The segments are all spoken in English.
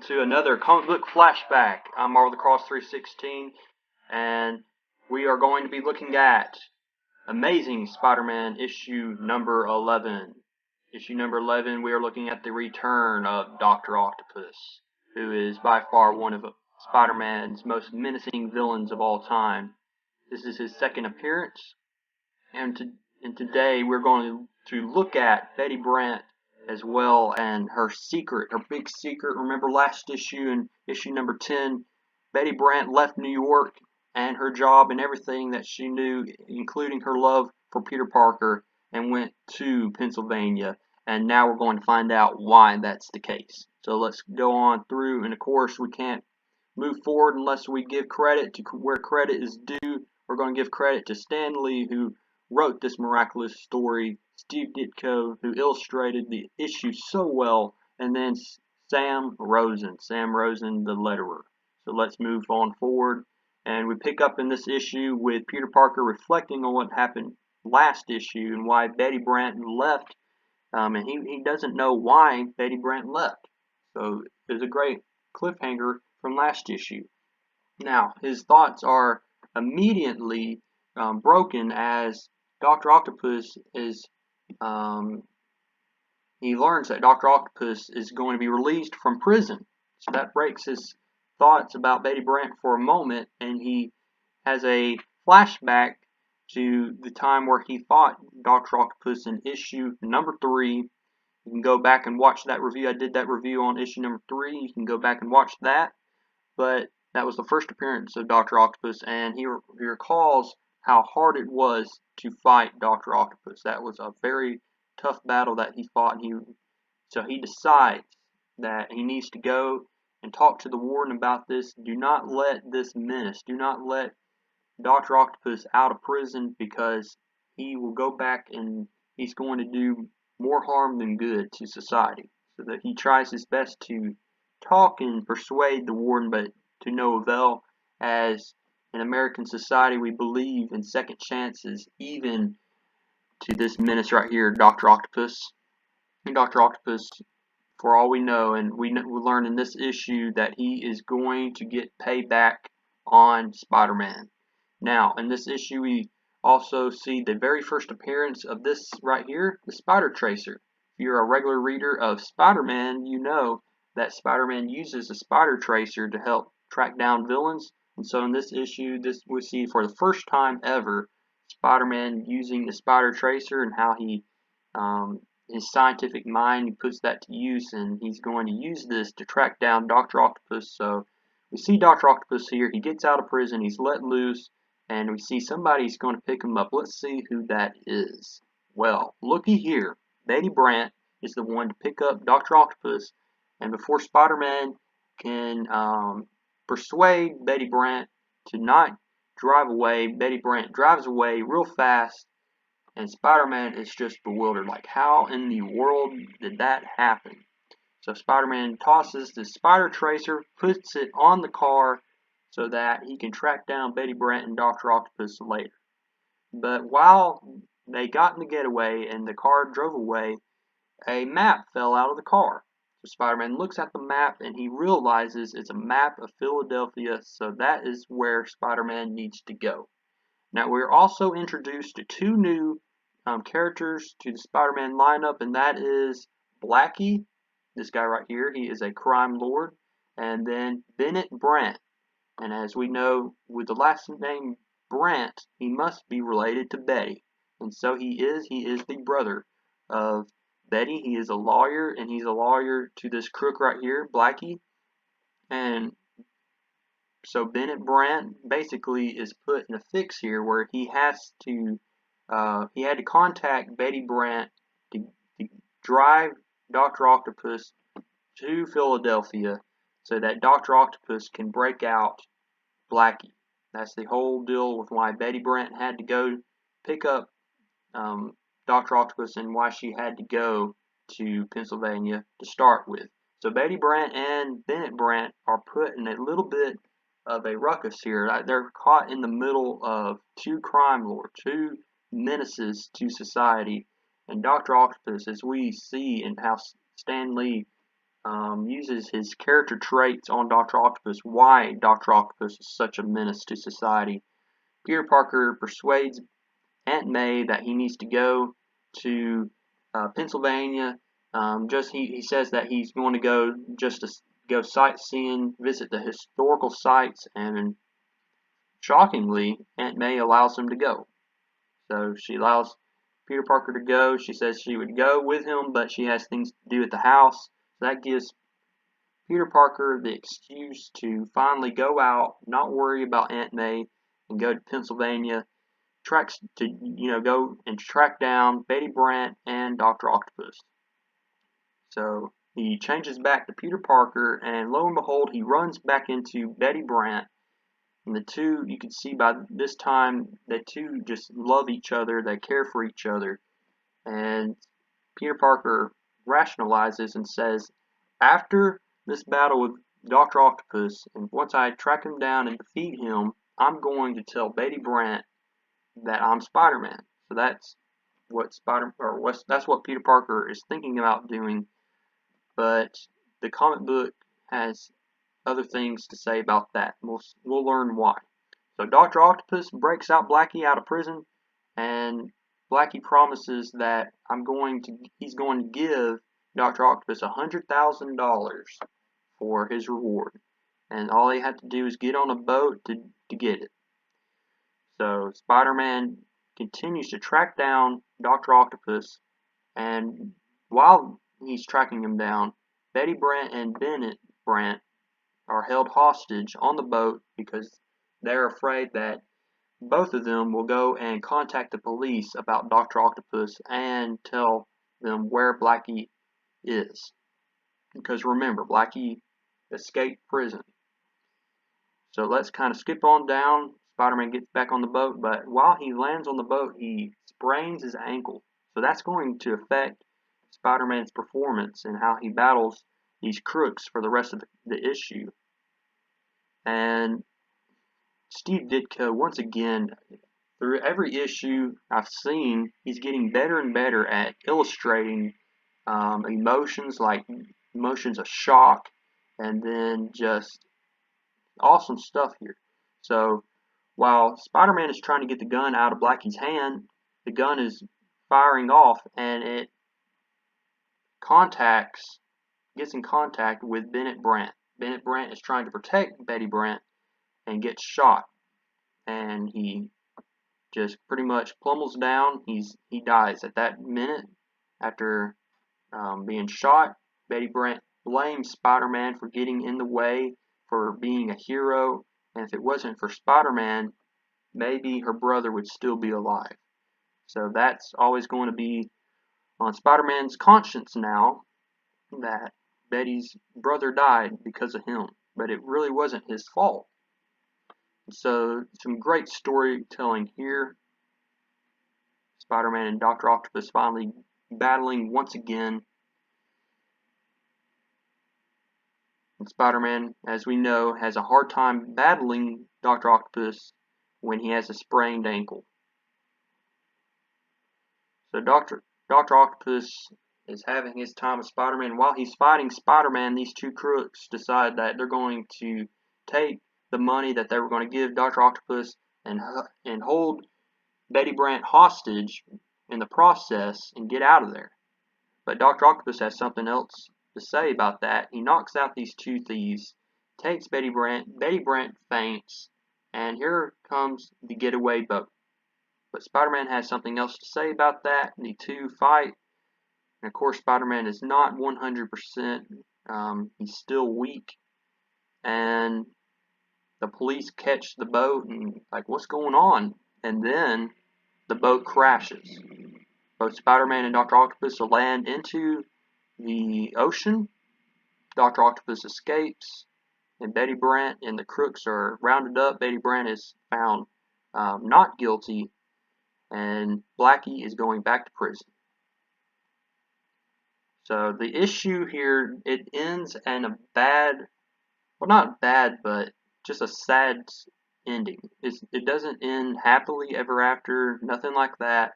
to another comic book flashback. I'm Marvel the Cross 316, and we are going to be looking at Amazing Spider-Man issue number 11. Issue number 11, we are looking at the return of Doctor Octopus, who is by far one of Spider-Man's most menacing villains of all time. This is his second appearance, and today we're going to look at Betty Brant as well, and her secret, her big secret. Remember last issue, in issue number 10, Betty Brant left New York and her job and everything that she knew, including her love for Peter Parker, and went to Pennsylvania. And now we're going to find out why that's the case. So let's go on through, and of course we can't move forward unless we give credit to where credit is due. We're going to give credit to Stan Lee, who wrote this miraculous story, Steve Ditko, who illustrated the issue so well, and then Sam Rosen, the letterer. So let's move on forward, and we pick up in this issue with Peter Parker reflecting on what happened last issue and why Betty Brant left, and he doesn't know why Betty Brant left. So there's a great cliffhanger from last issue. Now, his thoughts are immediately broken as Doctor Octopus is, he learns that Doctor Octopus is going to be released from prison. So that breaks his thoughts about Betty Brant for a moment, and he has a flashback to the time where he fought Doctor Octopus in issue number 3. You can go back and watch that review. I did that review on issue number 3. You can go back and watch that. But that was the first appearance of Doctor Octopus, and he recalls how hard it was to fight Doctor Octopus. That was a very tough battle that he fought, and so he decides that he needs to go and talk to the warden about this. Do not let this menace, do not let Doctor Octopus out of prison, because he will go back and he's going to do more harm than good to society. So that he tries his best to talk and persuade the warden, but to no avail, as in American society we believe in second chances, even to this menace right here, Doctor Octopus. And Doctor Octopus, for all we know, and we learn in this issue that he is going to get payback on Spider-Man. Now, in this issue we also see the very first appearance of this right here, the Spider Tracer. If you're a regular reader of Spider-Man, you know that Spider-Man uses a Spider Tracer to help track down villains. And so in this issue, we see for the first time ever Spider-Man using the Spider Tracer, and how he, his scientific mind, he puts that to use, and he's going to use this to track down Doctor Octopus. So we see Doctor Octopus here. He gets out of prison. He's let loose, and we see somebody's going to pick him up. Let's see who that is. Well, looky here. Betty Brant is the one to pick up Doctor Octopus, and before Spider-Man can persuade Betty Brant to not drive away, Betty Brant drives away real fast, and Spider-Man is just bewildered. Like, how in the world did that happen? So Spider-Man tosses the Spider Tracer, puts it on the car so that he can track down Betty Brant and Doctor Octopus later. But while they got in the getaway and the car drove away, a map fell out of the car. So Spider-Man looks at the map and he realizes it's a map of Philadelphia, so that is where Spider-Man needs to go. Now, we're also introduced to two new characters to the Spider-Man lineup, and that is Blackie, this guy right here. He is a crime lord. And then Bennett Brant. And as we know, with the last name Brant, he must be related to Betty. And so he is the brother of Betty. He is a lawyer, and he's a lawyer to this crook right here, Blackie. And so Bennett Brant basically is put in a fix here where he has to, he had to contact Betty Brant to drive Doctor Octopus to Philadelphia so that Doctor Octopus can break out Blackie. That's the whole deal with why Betty Brant had to go pick up Doctor Octopus, and why she had to go to Pennsylvania to start with. So Betty Brant and Bennett Brant are put in a little bit of a ruckus here. They're caught in the middle of two crime lords, two menaces to society, and Doctor Octopus, as we see in how Stan Lee uses his character traits on Doctor Octopus, why Doctor Octopus is such a menace to society. Peter Parker persuades Aunt May that he needs to go to Pennsylvania. He says that he's going to go just to go sightseeing, visit the historical sites, and shockingly, Aunt May allows him to go. So she allows Peter Parker to go. She says she would go with him, but she has things to do at the house. So that gives Peter Parker the excuse to finally go out, not worry about Aunt May, and go to Pennsylvania, go and track down Betty Brant and Doctor Octopus. So he changes back to Peter Parker, and lo and behold, he runs back into Betty Brant. And the two, you can see by this time, the two just love each other, they care for each other. And Peter Parker rationalizes and says, after this battle with Doctor Octopus, and once I track him down and defeat him, I'm going to tell Betty Brant that I'm Spider-Man. So that's what Peter Parker is thinking about doing. But the comic book has other things to say about that. We'll learn why. So Doctor Octopus breaks out Blackie out of prison, and Blackie promises that he's going to give Doctor Octopus $100,000 for his reward, and all they have to do is get on a boat to get it. So Spider-Man continues to track down Doctor Octopus, and while he's tracking him down, Betty Brant and Bennett Brant are held hostage on the boat because they're afraid that both of them will go and contact the police about Doctor Octopus and tell them where Blackie is. Because remember, Blackie escaped prison. So let's kind of skip on down. Spider-Man gets back on the boat, but while he lands on the boat, he sprains his ankle. So that's going to affect Spider-Man's performance and how he battles these crooks for the rest of the issue. And Steve Ditko, once again, through every issue I've seen, he's getting better and better at illustrating emotions, like emotions of shock, and then just awesome stuff here. So while Spider-Man is trying to get the gun out of Blackie's hand, the gun is firing off, and it gets in contact with Bennett Brant. Bennett Brant is trying to protect Betty Brant and gets shot, and he just pretty much plummels down. He dies at that minute after being shot. Betty Brant blames Spider-Man for getting in the way, for being a hero, and if it wasn't for Spider-Man, maybe her brother would still be alive. So that's always going to be on Spider-Man's conscience now, that Betty's brother died because of him, but it really wasn't his fault. So some great storytelling here. Spider-Man and Doctor Octopus finally battling once again. And Spider-Man, as we know, has a hard time battling Doctor Octopus when he has a sprained ankle. So Doctor Octopus is having his time with Spider-Man. While he's fighting Spider-Man, these two crooks decide that they're going to take the money that they were going to give Doctor Octopus and hold Betty Brant hostage in the process and get out of there. But Doctor Octopus has something else to say about that. He knocks out these two thieves, takes Betty Brant. Betty Brant faints, and here comes the getaway boat. But Spider-Man has something else to say about that. The two fight, and of course Spider-Man is not 100%. He's still weak, and the police catch the boat and like, what's going on? And then the boat crashes. Both Spider-Man and Doctor Octopus land into the ocean. Doctor Octopus escapes, and Betty Brant and the crooks are rounded up. Betty Brant is found not guilty, and Blackie is going back to prison. So the issue here, it ends in a bad, well, not bad, but just a sad ending. It doesn't end happily ever after, nothing like that,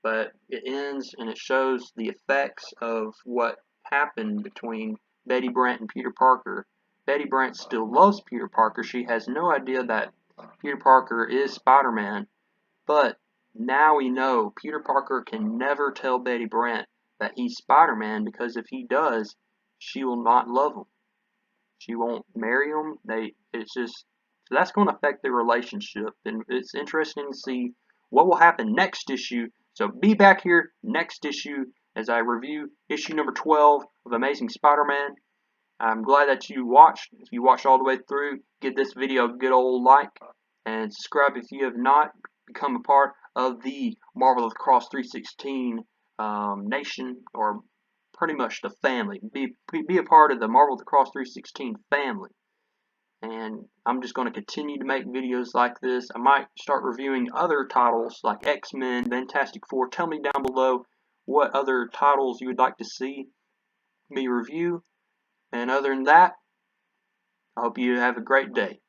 but it ends and it shows the effects of what happened between Betty Brant and Peter Parker. Betty Brant still loves Peter Parker. She has no idea that Peter Parker is Spider-Man, but now we know Peter Parker can never tell Betty Brant that he's Spider-Man, because if he does, she will not love him. She won't marry him. It's just, so that's going to affect their relationship, and it's interesting to see what will happen next issue. So be back here next issue as I review issue number 12 of Amazing Spider-Man. I'm glad that you watched. If you watched all the way through, give this video a good old like and subscribe if you have not. Become a part of the Marvel Across 316 nation, or pretty much the family. Be a part of the Marvel Across 316 family. And I'm just going to continue to make videos like this. I might start reviewing other titles like X-Men, Fantastic Four. Tell me down below what other titles you would like to see me review. And other than that, I hope you have a great day.